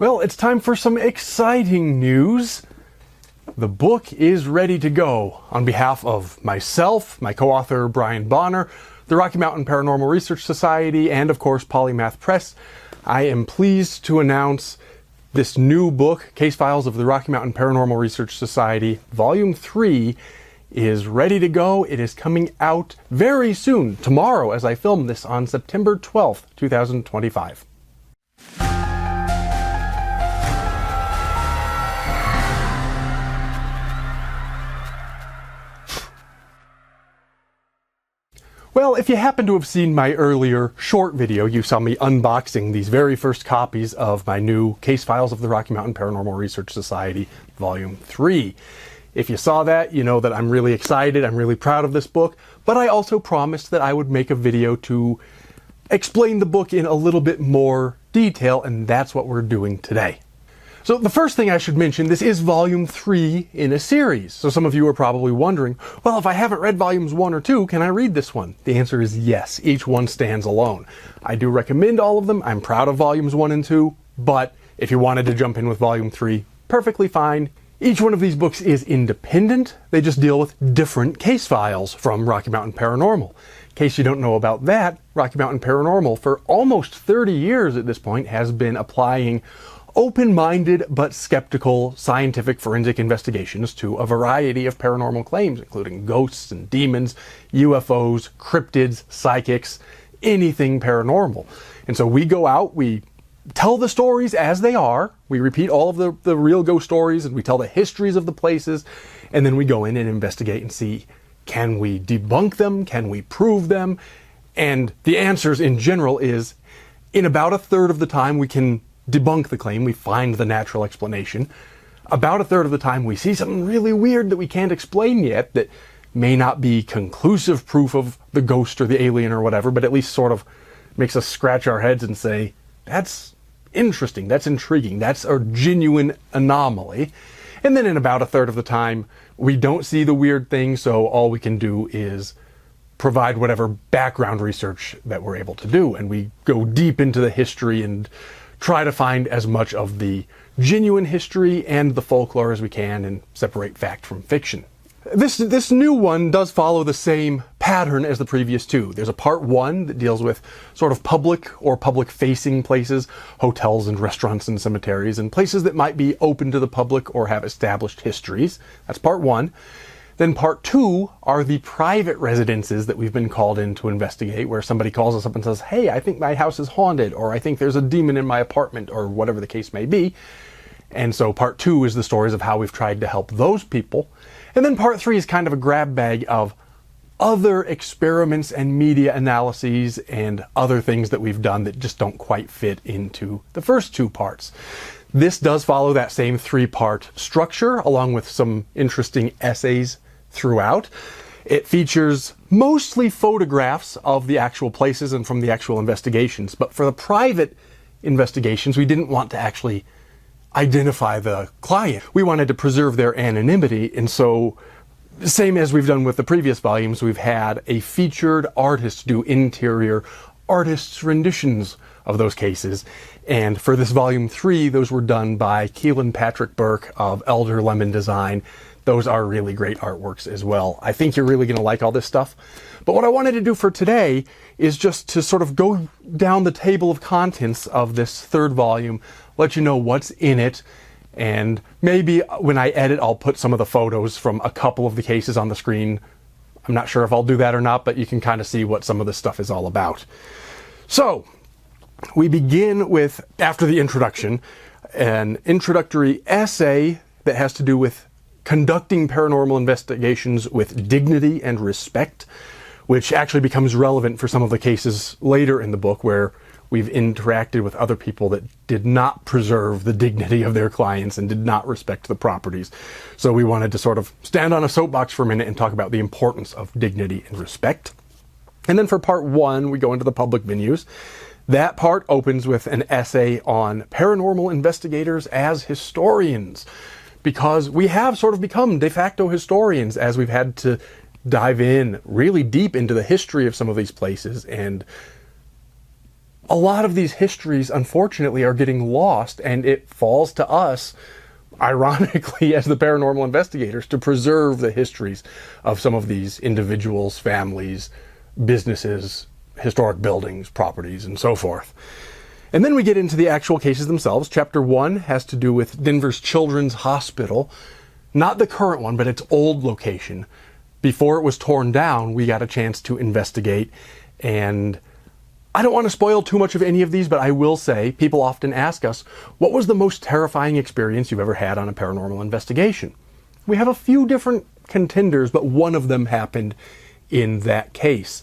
Well, it's time for some exciting news. The book is ready to go. On behalf of myself, my co-author Bryan, the Rocky Mountain Paranormal Research Society, and of course Polymath Press, I am pleased to announce this new book, Case Files of the Rocky Mountain Paranormal Research Society, Volume 3, is ready to go. It is coming out very soon, tomorrow, as I film this on September 12th, 2025. Well, if you happen to have seen my earlier short video, you saw me unboxing these very first copies of my new Case Files of the Rocky Mountain Paranormal Research Society, Volume 3. If you saw that, you know that I'm really excited, I'm really proud of this book, but I also promised that I would make a video to explain the book in a little bit more detail, and that's what we're doing today. So the first thing I should mention, this is Volume 3 in a series. So some of you are probably wondering, well, if I haven't read Volumes 1 or 2, can I read this one? The answer is yes. Each one stands alone. I do recommend all of them. I'm proud of Volumes 1 and 2, but if you wanted to jump in with Volume 3, perfectly fine. Each one of these books is independent. They just deal with different case files from Rocky Mountain Paranormal. In case you don't know about that, Rocky Mountain Paranormal, for almost 30 years at this point, has been applying open-minded but skeptical scientific forensic investigations to a variety of paranormal claims, including ghosts and demons, UFOs, cryptids, psychics, anything paranormal. And so we go out, we tell the stories as they are, we repeat all of the real ghost stories, and we tell the histories of the places, and then we go in and investigate and see, can we debunk them, can we prove them? And the answers in general is, in about a third of the time we can debunk the claim, we find the natural explanation. About a third of the time we see something really weird that we can't explain yet, that may not be conclusive proof of the ghost or the alien or whatever, but at least sort of makes us scratch our heads and say, that's interesting, that's intriguing, that's a genuine anomaly. And then in about a third of the time we don't see the weird thing, so all we can do is provide whatever background research that we're able to do, and we go deep into the history and try to find as much of the genuine history and the folklore as we can and separate fact from fiction. This new one does follow the same pattern as the previous two. There's a part 1 that deals with sort of public or public-facing places, hotels and restaurants and cemeteries, and places that might be open to the public or have established histories. That's part 1. Then part 2 are the private residences that we've been called in to investigate, where somebody calls us up and says, hey, I think my house is haunted, or I think there's a demon in my apartment, or whatever the case may be. And so part 2 is the stories of how we've tried to help those people. And then part 3 is kind of a grab bag of other experiments and media analyses and other things that we've done that just don't quite fit into the first 2 parts. This does follow that same 3-part structure, along with some interesting essays throughout. It features mostly photographs of the actual places and from the actual investigations, but for the private investigations, we didn't want to actually identify the client. We wanted to preserve their anonymity, and so, same as we've done with the previous volumes, we've had a featured artist do interior artist's renditions of those cases. And for this Volume 3, those were done by Keelan Patrick Burke of Elder Lemon Design. Those are really great artworks as well. I think you're really going to like all this stuff. But what I wanted to do for today is just to sort of go down the table of contents of this 3rd volume, let you know what's in it, and maybe when I edit, I'll put some of the photos from a couple of the cases on the screen. I'm not sure if I'll do that or not, but you can kind of see what some of this stuff is all about. So, we begin with, after the introduction, an introductory essay that has to do with conducting paranormal investigations with dignity and respect, which actually becomes relevant for some of the cases later in the book where we've interacted with other people that did not preserve the dignity of their clients and did not respect the properties. So we wanted to sort of stand on a soapbox for a minute and talk about the importance of dignity and respect. And then for part 1, we go into the public venues. That part opens with an essay on paranormal investigators as historians, because we have sort of become de facto historians as we've had to dive in really deep into the history of some of these places and a lot of these histories, unfortunately, are getting lost, and it falls to us, ironically, as the paranormal investigators, to preserve the histories of some of these individuals, families, businesses, historic buildings, properties, and so forth. And then we get into the actual cases themselves. Chapter 1 has to do with Denver's Children's Hospital. Not the current one, but its old location. Before it was torn down, we got a chance to investigate, and I don't want to spoil too much of any of these, but I will say, people often ask us, what was the most terrifying experience you've ever had on a paranormal investigation? We have a few different contenders, but one of them happened in that case.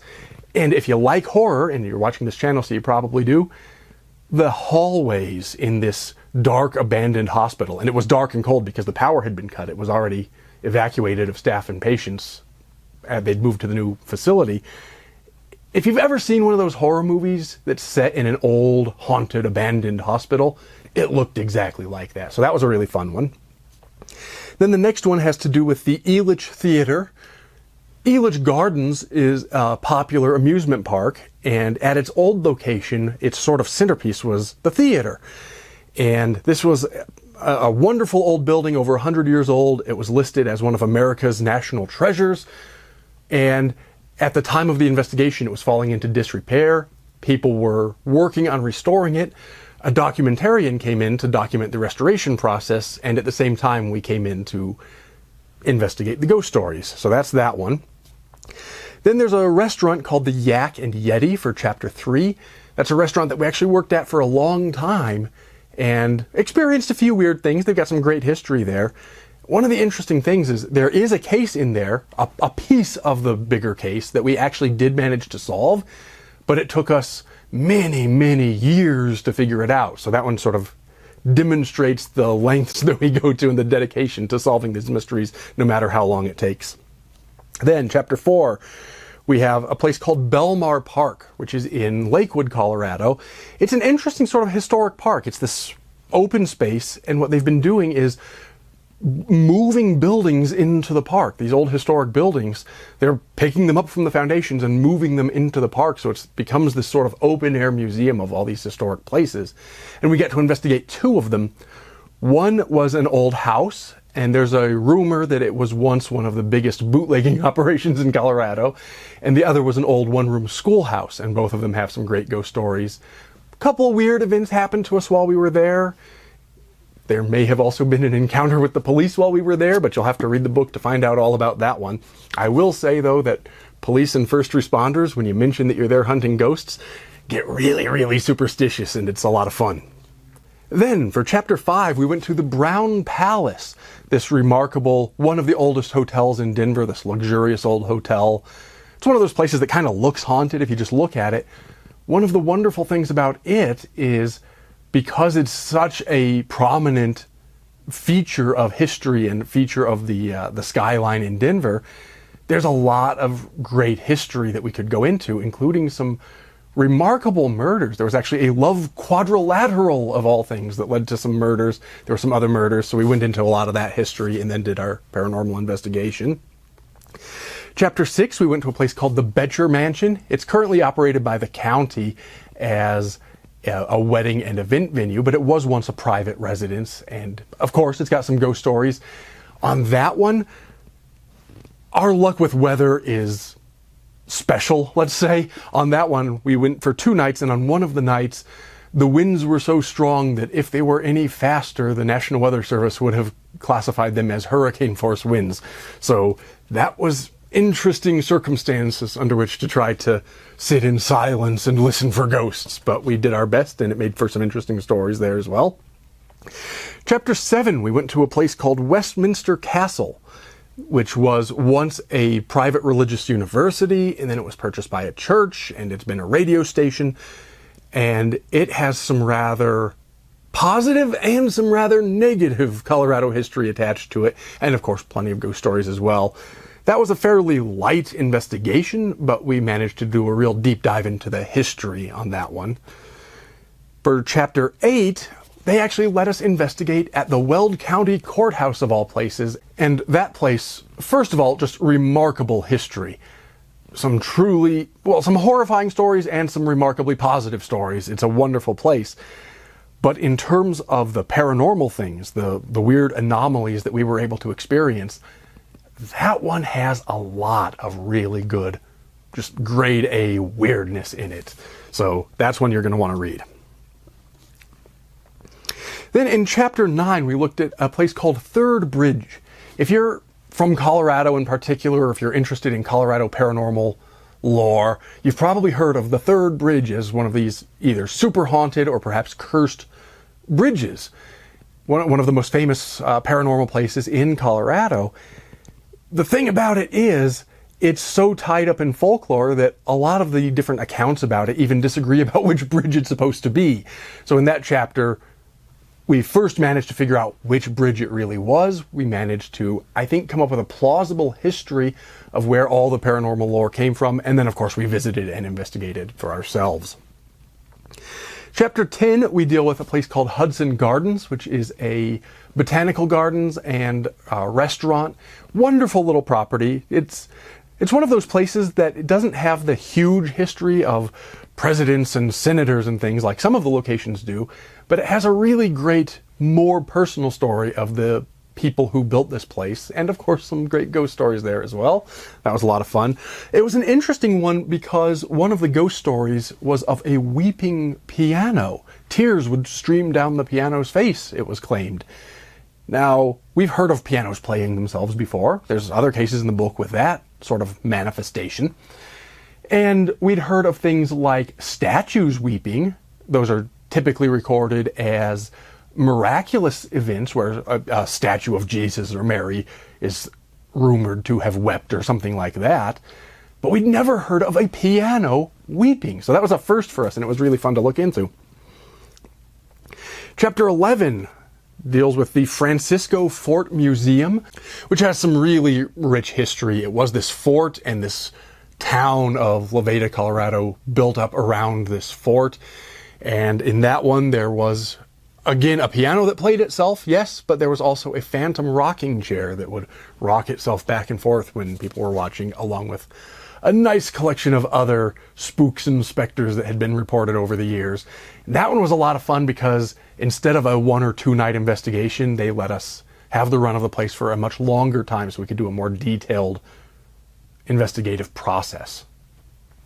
And if you like horror, and you're watching this channel, so you probably do, the hallways in this dark abandoned hospital, and it was dark and cold because the power had been cut. It was already evacuated of staff and patients. They'd moved to the new facility. If you've ever seen one of those horror movies that's set in an old, haunted, abandoned hospital, it looked exactly like that. So that was a really fun one. Then the next one has to do with the Elitch Theater. Elitch Gardens is a popular amusement park, and at its old location, its sort of centerpiece was the theater. And this was a wonderful old building, over 100 years old. It was listed as one of America's national treasures. And at the time of the investigation, it was falling into disrepair. People were working on restoring it. A documentarian came in to document the restoration process, and at the same time, we came in to investigate the ghost stories. So that's that one. Then there's a restaurant called the Yak and Yeti for Chapter 3. That's a restaurant that we actually worked at for a long time and experienced a few weird things. They've got some great history there. One of the interesting things is there is a case in there, a piece of the bigger case that we actually did manage to solve, but it took us many, many years to figure it out. So that one sort of demonstrates the lengths that we go to and the dedication to solving these mysteries, no matter how long it takes. Then, Chapter 4, we have a place called Belmar Park, which is in Lakewood, Colorado. It's an interesting sort of historic park. It's this open space, and what they've been doing is moving buildings into the park. These old historic buildings, they're picking them up from the foundations and moving them into the park, so it becomes this sort of open-air museum of all these historic places. And we get to investigate two of them. One was an old house, and there's a rumor that it was once one of the biggest bootlegging operations in Colorado. And the other was an old one-room schoolhouse, and both of them have some great ghost stories. A couple weird events happened to us while we were there. There may have also been an encounter with the police while we were there, but you'll have to read the book to find out all about that one. I will say, though, that police and first responders, when you mention that you're there hunting ghosts, get really, really superstitious, and it's a lot of fun. Then, for Chapter 5, we went to the Brown Palace, this remarkable, one of the oldest hotels in Denver, this luxurious old hotel. It's one of those places that kind of looks haunted if you just look at it. One of the wonderful things about it is, because it's such a prominent feature of history and feature of the skyline in Denver, there's a lot of great history that we could go into, including some remarkable murders. There was actually a love quadrilateral of all things that led to some murders. There were some other murders, so we went into a lot of that history and then did our paranormal investigation. Chapter 6, we went to a place called the Betcher Mansion. It's currently operated by the county as a wedding and event venue, but it was once a private residence, and of course it's got some ghost stories. On that one, our luck with weather is special, let's say. On that one, we went for 2 nights, and on one of the nights, the winds were so strong that if they were any faster, the National Weather Service would have classified them as hurricane force winds. So that was interesting circumstances under which to try to sit in silence and listen for ghosts, but we did our best, and it made for some interesting stories there as well. Chapter 7, we went to a place called Westminster Castle, which was once a private religious university, and then it was purchased by a church, and it's been a radio station, and it has some rather positive and some rather negative Colorado history attached to it, and of course plenty of ghost stories as well. That was a fairly light investigation, but we managed to do a real deep dive into the history on that one. For Chapter 8, they actually let us investigate at the Weld County Courthouse of all places, and that place, first of all, just remarkable history. some truly, well, some horrifying stories and some remarkably positive stories. It's a wonderful place. But in terms of the paranormal things, the weird anomalies that we were able to experience, that one has a lot of really good, just grade A weirdness in it. So that's one you're going to want to read. Then in chapter 9, we looked at a place called Third Bridge. If you're from Colorado in particular, or if you're interested in Colorado paranormal lore, you've probably heard of the Third Bridge as one of these either super haunted or perhaps cursed bridges. One of the most famous paranormal places in Colorado. The thing about it is, it's so tied up in folklore that a lot of the different accounts about it even disagree about which bridge it's supposed to be. So in that chapter, we first managed to figure out which bridge it really was. We managed to, I think, come up with a plausible history of where all the paranormal lore came from. And then, of course, we visited and investigated for ourselves. Chapter 10, we deal with a place called Hudson Gardens, which is a botanical gardens and restaurant. Wonderful little property. It's one of those places that it doesn't have the huge history of presidents and senators and things like some of the locations do, but it has a really great, more personal story of the people who built this place, and of course some great ghost stories there as well. That was a lot of fun. It was an interesting one because one of the ghost stories was of a weeping piano. Tears would stream down the piano's face, it was claimed. Now, we've heard of pianos playing themselves before. There's other cases in the book with that sort of manifestation. And we'd heard of things like statues weeping. Those are typically recorded as miraculous events where a statue of Jesus or Mary is rumored to have wept or something like that. But we'd never heard of a piano weeping. So that was a first for us, and it was really fun to look into. Chapter 11 deals with the Francisco Fort Museum, which has some really rich history. It was this fort and this town of Levada, Colorado, built up around this fort. And in that one, there was, again, a piano that played itself, yes, but there was also a phantom rocking chair that would rock itself back and forth when people were watching, along with a nice collection of other spooks and specters that had been reported over the years. That one was a lot of fun because instead of a 1 or 2 night investigation, they let us have the run of the place for a much longer time so we could do a more detailed investigative process.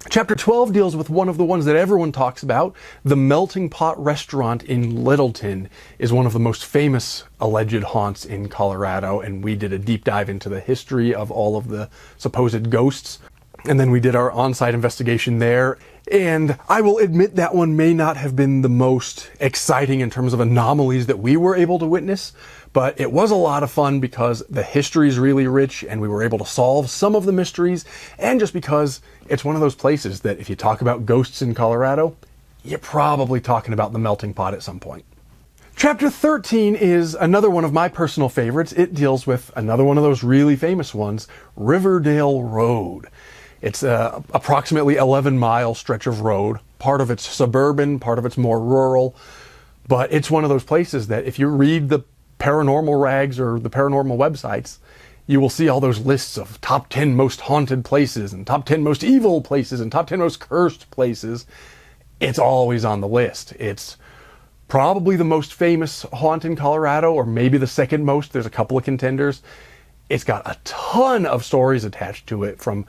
Chapter 12 deals with one of the ones that everyone talks about. The Melting Pot Restaurant in Littleton is one of the most famous alleged haunts in Colorado, and we did a deep dive into the history of all of the supposed ghosts. And then we did our on-site investigation there. And I will admit that one may not have been the most exciting in terms of anomalies that we were able to witness, but it was a lot of fun because the history is really rich and we were able to solve some of the mysteries, and just because it's one of those places that if you talk about ghosts in Colorado, you're probably talking about the melting pot at some point. Chapter 13 is another one of my personal favorites. It deals with another one of those really famous ones, Riverdale Road. It's approximately 11-mile stretch of road. Part of it's suburban, part of it's more rural. But it's one of those places that if you read the paranormal rags or the paranormal websites, you will see all those lists of top 10 most haunted places and top 10 most evil places and top 10 most cursed places. It's always on the list. It's probably the most famous haunt in Colorado, or maybe the second most. There's a couple of contenders. It's got a ton of stories attached to it, from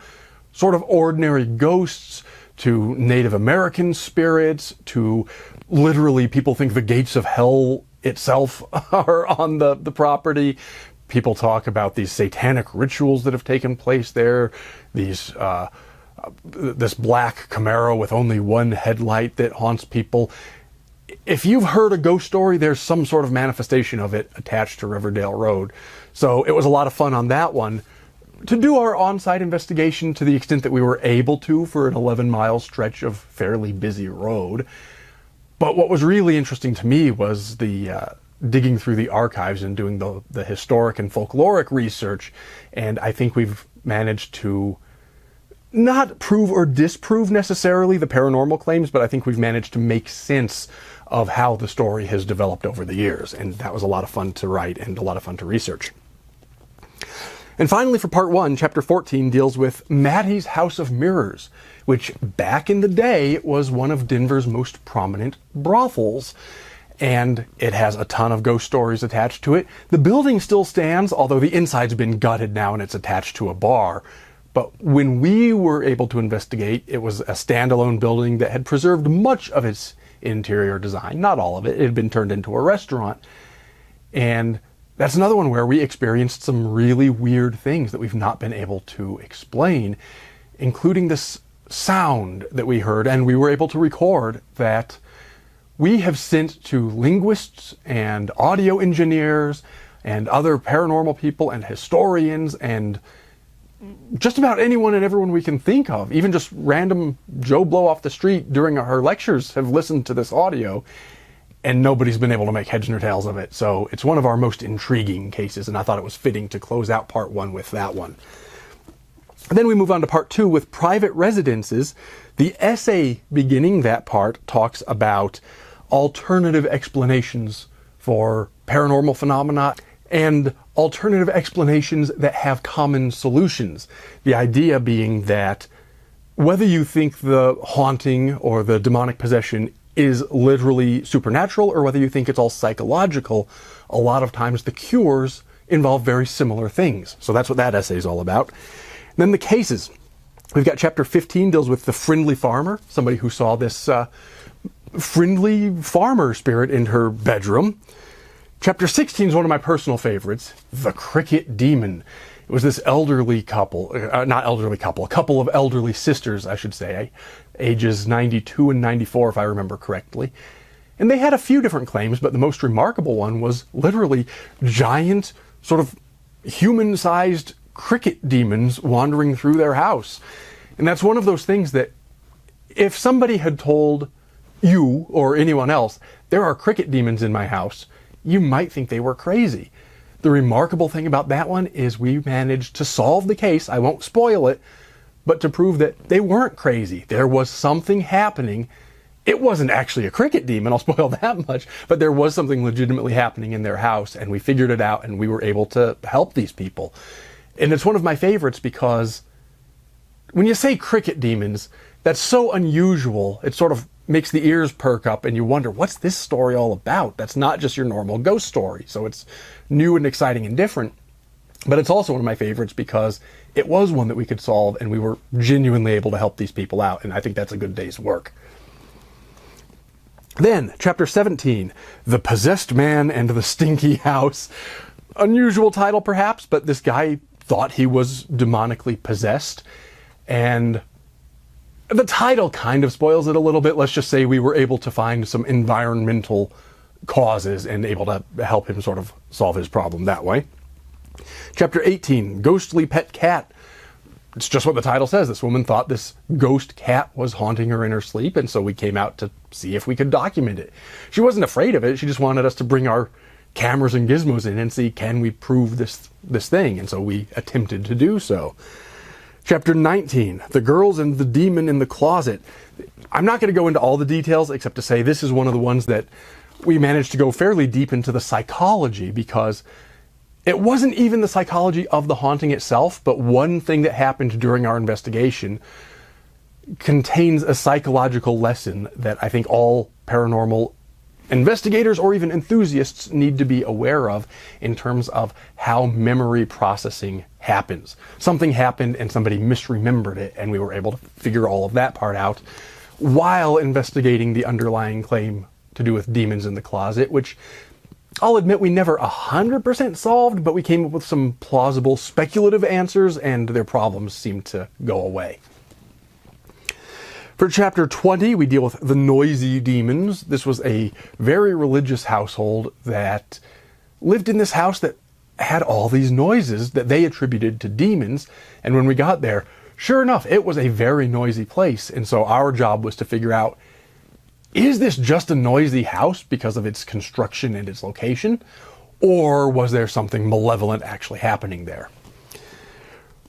sort of ordinary ghosts to Native American spirits to literally people think the gates of hell itself are on the property. People talk about these satanic rituals that have taken place there, these this black Camaro with only one headlight that haunts people. If you've heard a ghost story, there's some sort of manifestation of it attached to Riverdale Road. So it was a lot of fun on that one to do our on-site investigation to the extent that we were able to for an 11-mile stretch of fairly busy road. But what was really interesting to me was the digging through the archives and doing the historic and folkloric research. And I think we've managed to not prove or disprove necessarily the paranormal claims, but I think we've managed to make sense of how the story has developed over the years. And that was a lot of fun to write and a lot of fun to research. And finally, for part 1, chapter 14 deals with Mattie's House of Mirrors, which back in the day was one of Denver's most prominent brothels. And it has a ton of ghost stories attached to it. The building still stands, although the inside's been gutted now and it's attached to a bar. But when we were able to investigate, it was a standalone building that had preserved much of its interior design. Not all of it. It had been turned into a restaurant. And that's another one where we experienced some really weird things that we've not been able to explain, including this sound that we heard, and we were able to record that we have sent to linguists and audio engineers and other paranormal people and historians and just about anyone and everyone we can think of. Even just random Joe Blow off the street during our lectures have listened to this audio, and nobody's been able to make heads nor tails of it. So it's one of our most intriguing cases, and I thought it was fitting to close out part 1 with that one. And then we move on to part 2 with private residences. The essay beginning that part talks about alternative explanations for paranormal phenomena and alternative explanations that have common solutions. The idea being that whether you think the haunting or the demonic possession is literally supernatural or whether you think it's all psychological, a lot of times the cures involve very similar things. So that's what that essay is all about. And then the cases. We've got chapter 15 deals with the friendly farmer, somebody who saw this friendly farmer spirit in her bedroom. Chapter 16 is one of my personal favorites, the cricket demon. It was this elderly couple, a couple of elderly sisters, I should say, ages 92 and 94, if I remember correctly. And they had a few different claims, but the most remarkable one was literally giant, sort of human-sized cricket demons wandering through their house. And that's one of those things that if somebody had told you or anyone else, there are cricket demons in my house, you might think they were crazy. The remarkable thing about that one is we managed to solve the case. I won't spoil it, but to prove that they weren't crazy. There was something happening. It wasn't actually a cricket demon, I'll spoil that much, but there was something legitimately happening in their house, and we figured it out, and we were able to help these people. And it's one of my favorites because when you say cricket demons, that's so unusual. It sort of makes the ears perk up and you wonder, what's this story all about? That's not just your normal ghost story. So it's new and exciting and different. But it's also one of my favorites because it was one that we could solve and we were genuinely able to help these people out. And I think that's a good day's work. Then, chapter 17, The Possessed Man and the Stinky House. Unusual title perhaps, but this guy thought he was demonically possessed. And the title kind of spoils it a little bit. Let's just say we were able to find some environmental causes and able to help him sort of solve his problem that way. Chapter 18, Ghostly Pet Cat. It's just what the title says. This woman thought this ghost cat was haunting her in her sleep, and so we came out to see if we could document it. She wasn't afraid of it. She just wanted us to bring our cameras and gizmos in and see, can we prove this thing? And so we attempted to do so. Chapter 19, The Girls and the Demon in the Closet. I'm not going to go into all the details except to say this is one of the ones that we managed to go fairly deep into the psychology because it wasn't even the psychology of the haunting itself, but one thing that happened during our investigation contains a psychological lesson that I think all paranormal investigators or even enthusiasts need to be aware of in terms of how memory processing happens. Something happened and somebody misremembered it, and we were able to figure all of that part out while investigating the underlying claim to do with demons in the closet, which I'll admit we never 100% solved, but we came up with some plausible speculative answers and their problems seemed to go away. For chapter 20, we deal with the noisy demons. This was a very religious household that lived in this house that had all these noises that they attributed to demons. And when we got there, sure enough, it was a very noisy place. And so our job was to figure out, is this just a noisy house because of its construction and its location? Or was there something malevolent actually happening there?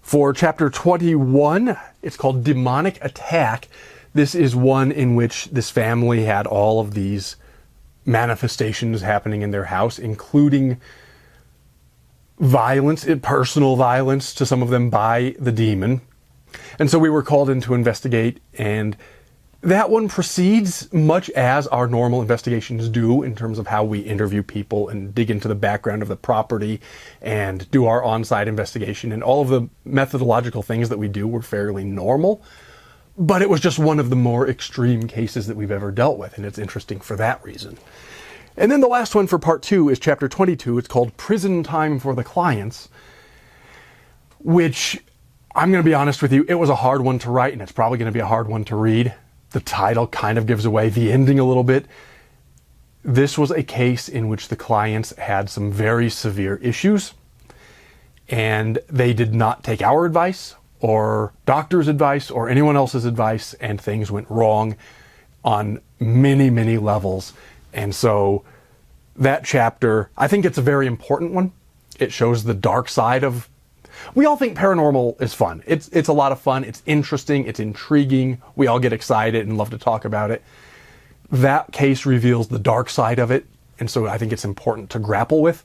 For chapter 21, it's called Demonic Attack. This is one in which this family had all of these manifestations happening in their house, including violence, personal violence to some of them by the demon. And so we were called in to investigate, and that one proceeds much as our normal investigations do in terms of how we interview people and dig into the background of the property and do our on-site investigation. And all of the methodological things that we do were fairly normal, but it was just one of the more extreme cases that we've ever dealt with, and it's interesting for that reason. And then the last one for part 2 is chapter 22. It's called Prison Time for the Clients, which, I'm going to be honest with you, it was a hard one to write, and it's probably going to be a hard one to read. The title kind of gives away the ending a little bit. This was a case in which the clients had some very severe issues, and they did not take our advice or doctor's advice or anyone else's advice, and things went wrong on many, many levels. And so that chapter, I think it's a very important one. It shows the dark side of... We all think paranormal is fun. It's a lot of fun. It's interesting. It's intriguing. We all get excited and love to talk about it. That case reveals the dark side of it, and so I think it's important to grapple with.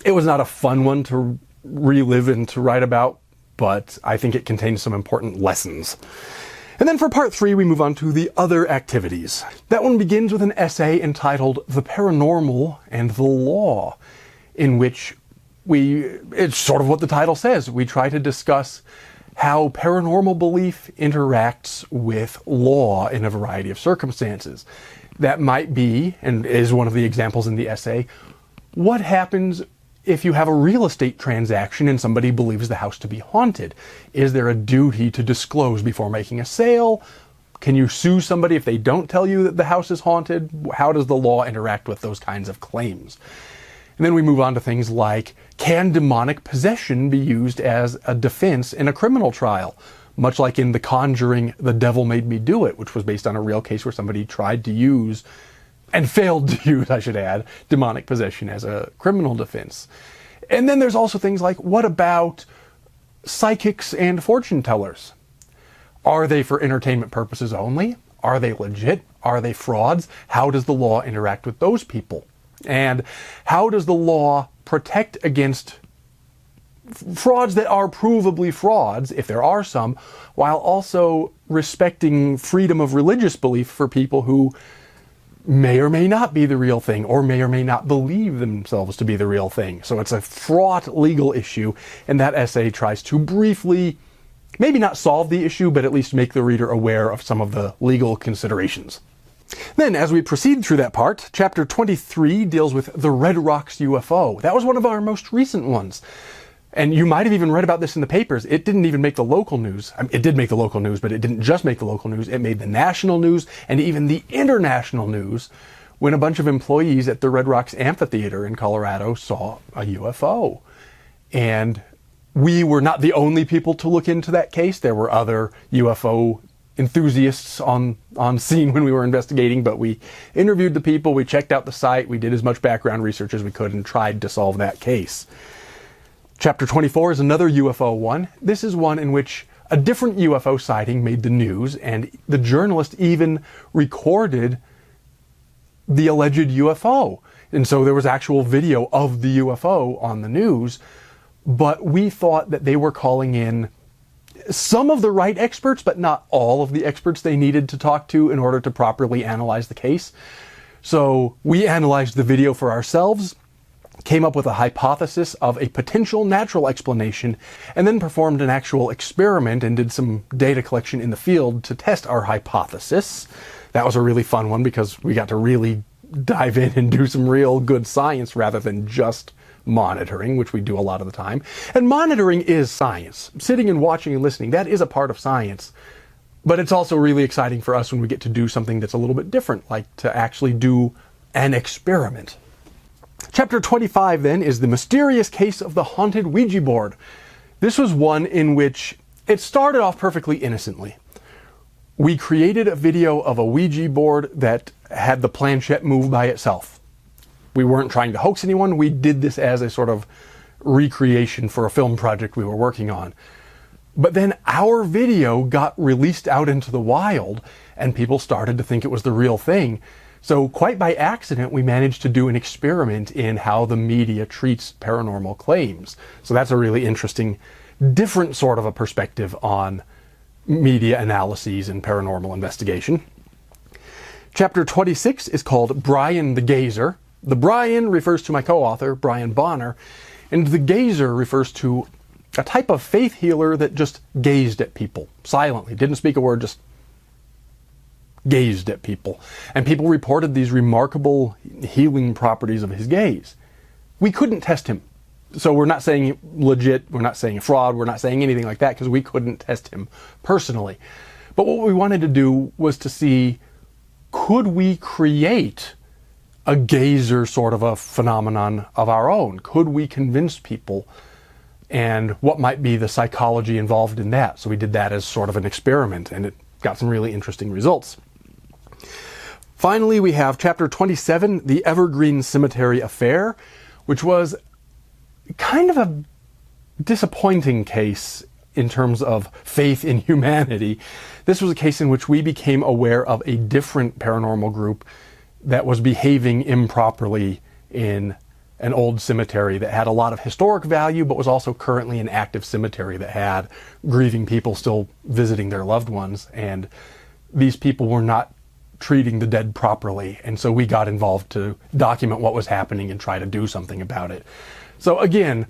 It was not a fun one to relive and to write about, but I think it contains some important lessons. And then for part 3, we move on to the other activities. That one begins with an essay entitled The Paranormal and the Law, in which it's sort of what the title says. We try to discuss how paranormal belief interacts with law in a variety of circumstances. That might be, and is one of the examples in the essay, what happens if you have a real estate transaction and somebody believes the house to be haunted? Is there a duty to disclose before making a sale? Can you sue somebody if they don't tell you that the house is haunted? How does the law interact with those kinds of claims? And then we move on to things like, can demonic possession be used as a defense in a criminal trial? Much like in The Conjuring, The Devil Made Me Do It, which was based on a real case where somebody tried to use, and failed to use, I should add, demonic possession as a criminal defense. And then there's also things like, what about psychics and fortune tellers? Are they for entertainment purposes only? Are they legit? Are they frauds? How does the law interact with those people? And how does the law protect against frauds that are provably frauds, if there are some, while also respecting freedom of religious belief for people who may or may not be the real thing, or may or may not believe themselves to be the real thing? So it's a fraught legal issue, and that essay tries to briefly, maybe not solve the issue, but at least make the reader aware of some of the legal considerations. Then, as we proceed through that part, chapter 23 deals with the Red Rocks UFO. That was one of our most recent ones. And you might have even read about this in the papers. It didn't even make the local news. I mean, it did make the local news, but it didn't just make the local news. It made the national news and even the international news when a bunch of employees at the Red Rocks Amphitheater in Colorado saw a UFO. And we were not the only people to look into that case. There were other UFO enthusiasts on scene when we were investigating, but we interviewed the people, we checked out the site, we did as much background research as we could and tried to solve that case. Chapter 24 is another UFO one. This is one in which a different UFO sighting made the news, and the journalist even recorded the alleged UFO. And so there was actual video of the UFO on the news, but we thought that they were calling in some of the right experts, but not all of the experts they needed to talk to in order to properly analyze the case. So we analyzed the video for ourselves, came up with a hypothesis of a potential natural explanation, and then performed an actual experiment and did some data collection in the field to test our hypothesis. That was a really fun one because we got to really dive in and do some real good science rather than just monitoring, which we do a lot of the time. And monitoring is science. Sitting and watching and listening, that is a part of science. But it's also really exciting for us when we get to do something that's a little bit different, like to actually do an experiment. Chapter 25 then is the mysterious case of the haunted Ouija board. This was one in which it started off perfectly innocently. We created a video of a Ouija board that had the planchette move by itself. We weren't trying to hoax anyone. We did this as a sort of recreation for a film project we were working on. But then our video got released out into the wild, and people started to think it was the real thing. So quite by accident, we managed to do an experiment in how the media treats paranormal claims. So that's a really interesting, different sort of a perspective on media analyses and paranormal investigation. Chapter 26 is called Bryan the Gazer. The Bryan refers to my co-author, Bryan Bonner, and the gazer refers to a type of faith healer that just gazed at people silently, didn't speak a word, just gazed at people. And people reported these remarkable healing properties of his gaze. We couldn't test him. So we're not saying legit, we're not saying fraud, we're not saying anything like that because we couldn't test him personally. But what we wanted to do was to see, could we create a gazer sort of a phenomenon of our own? Could we convince people? And what might be the psychology involved in that? So we did that as sort of an experiment, and it got some really interesting results. Finally, we have chapter 27, The Evergreen Cemetery Affair, which was kind of a disappointing case in terms of faith in humanity. This was a case in which we became aware of a different paranormal group that was behaving improperly in an old cemetery that had a lot of historic value, but was also currently an active cemetery that had grieving people still visiting their loved ones. And these people were not treating the dead properly. And so we got involved to document what was happening and try to do something about it. So again,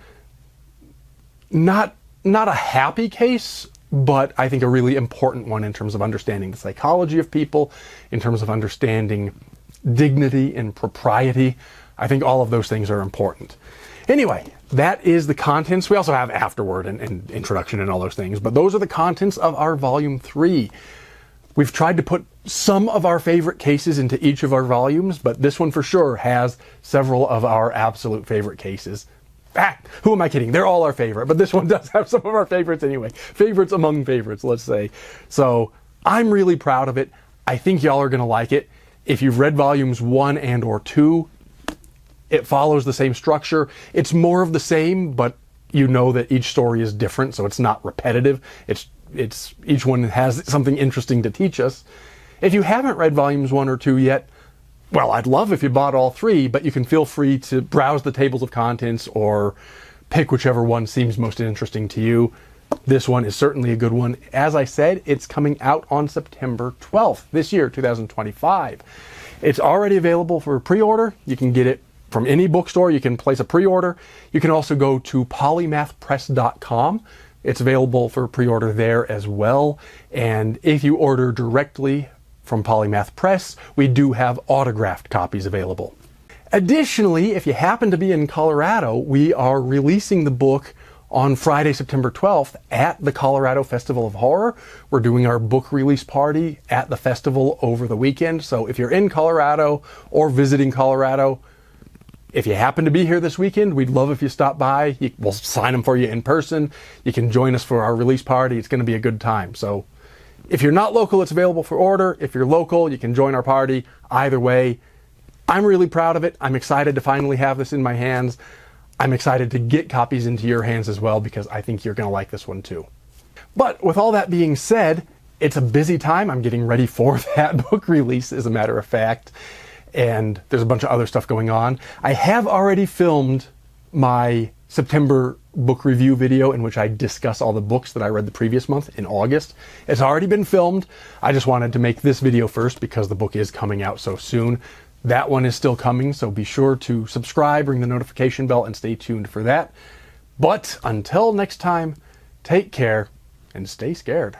not a happy case, but I think a really important one in terms of understanding the psychology of people, in terms of understanding dignity and propriety. I think all of those things are important. Anyway, that is the contents. We also have afterword and introduction and all those things, but those are the contents of our volume 3. We've tried to put some of our favorite cases into each of our volumes, but this one for sure has several of our absolute favorite cases. Who am I kidding? They're all our favorite, but this one does have some of our favorites anyway. Favorites among favorites, let's say. So I'm really proud of it. I think y'all are going to like it. If you've read volumes 1 and or 2, it follows the same structure. It's more of the same, but you know that each story is different, so it's not repetitive. It's each one has something interesting to teach us. If you haven't read volumes 1 or 2 yet, well, I'd love if you bought all 3, but you can feel free to browse the tables of contents or pick whichever one seems most interesting to you. This one is certainly a good one. As I said, it's coming out on September 12th this year, 2025. It's already available for pre-order. You can get it from any bookstore. You can place a pre-order. You can also go to polymathpress.com. It's available for pre-order there as well. And if you order directly from Polymath Press, we do have autographed copies available. Additionally, if you happen to be in Colorado, we are releasing the book on Friday, September 12th at the Colorado Festival of Horror. We're doing our book release party at the festival over the weekend. So if you're in Colorado or visiting Colorado, if you happen to be here this weekend, we'd love if you stop by. We'll sign them for you in person. You can join us for our release party. It's going to be a good time. So if you're not local, it's available for order. If you're local, you can join our party. Either way, I'm really proud of it. I'm excited to finally have this in my hands. I'm excited to get copies into your hands as well because I think you're going to like this one too. But with all that being said, it's a busy time. I'm getting ready for that book release, as a matter of fact. And there's a bunch of other stuff going on. I have already filmed my September book review video in which I discuss all the books that I read the previous month in August. It's already been filmed. I just wanted to make this video first because the book is coming out so soon. That one is still coming, so be sure to subscribe, ring the notification bell, and stay tuned for that. But until next time, take care and stay scared.